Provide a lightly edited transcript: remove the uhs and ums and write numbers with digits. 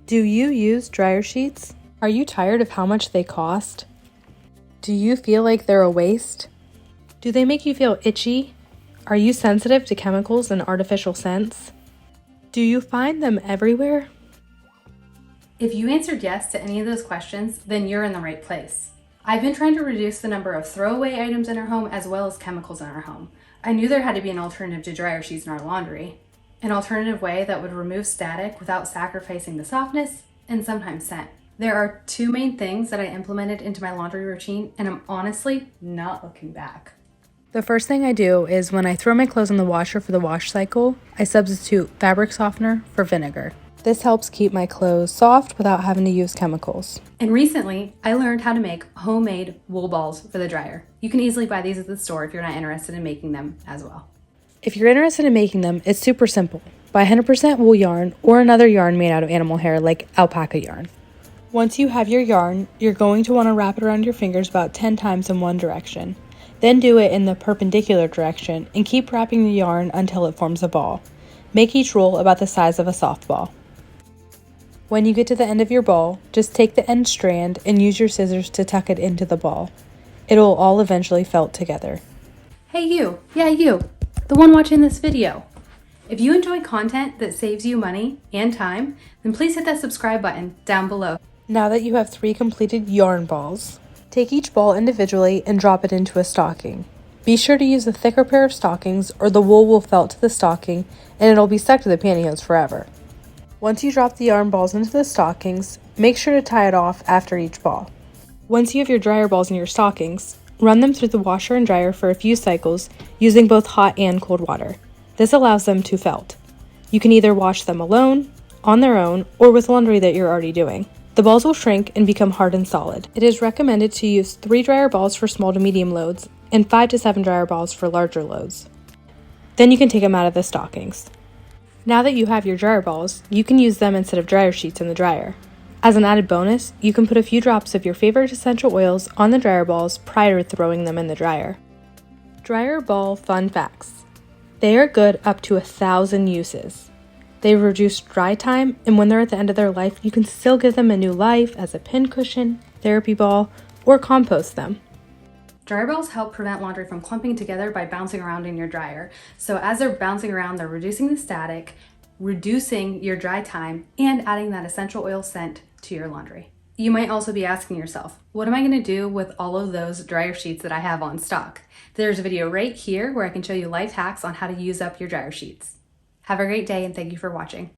Do you use dryer sheets? Are you tired of how much they cost? Do you feel like they're a waste? Do they make you feel itchy? Are you sensitive to chemicals and artificial scents? Do you find them everywhere? If you answered yes to any of those questions, then you're in the right place. I've been trying to reduce the number of throwaway items in our home as well as chemicals in our home. I knew there had to be an alternative to dryer sheets in our laundry. An alternative way that would remove static without sacrificing the softness and sometimes scent. There are two main things that I implemented into my laundry routine, and I'm honestly not looking back. The first thing I do is when I throw my clothes in the washer for the wash cycle, I substitute fabric softener for vinegar. This helps keep my clothes soft without having to use chemicals. And recently, I learned how to make homemade wool balls for the dryer. You can easily buy these at the store if you're not interested in making them as well. If you're interested in making them, it's super simple. Buy 100% wool yarn or another yarn made out of animal hair like alpaca yarn. Once you have your yarn, you're going to want to wrap it around your fingers about 10 times in one direction. Then do it in the perpendicular direction and keep wrapping the yarn until it forms a ball. Make each roll about the size of a softball. When you get to the end of your ball, just take the end strand and use your scissors to tuck it into the ball. It'll all eventually felt together. Hey you, you, the one watching this video. If you enjoy content that saves you money and time, then please hit that subscribe button down below. Now that you have 3 completed yarn balls, take each ball individually and drop it into a stocking. Be sure to use a thicker pair of stockings or the wool will felt to the stocking and it'll be stuck to the pantyhose forever. Once you drop the yarn balls into the stockings, make sure to tie it off after each ball. Once you have your dryer balls in your stockings, run them through the washer and dryer for a few cycles using both hot and cold water. This allows them to felt. You can either wash them alone, on their own, or with laundry that you're already doing. The balls will shrink and become hard and solid. It is recommended to use 3 dryer balls for small to medium loads and 5 to 7 dryer balls for larger loads. Then you can take them out of the stockings. Now that you have your dryer balls, you can use them instead of dryer sheets in the dryer. As an added bonus, you can put a few drops of your favorite essential oils on the dryer balls prior to throwing them in the dryer. Dryer ball fun facts. They are good up to 1,000 uses. They reduce dry time, and when they're at the end of their life, you can still give them a new life as a pincushion, therapy ball, or compost them. Dryer balls help prevent laundry from clumping together by bouncing around in your dryer. So as they're bouncing around, they're reducing the static, reducing your dry time, and adding that essential oil scent to your laundry. You might also be asking yourself, what am I gonna do with all of those dryer sheets that I have on stock? There's a video right here where I can show you life hacks on how to use up your dryer sheets. Have a great day and thank you for watching.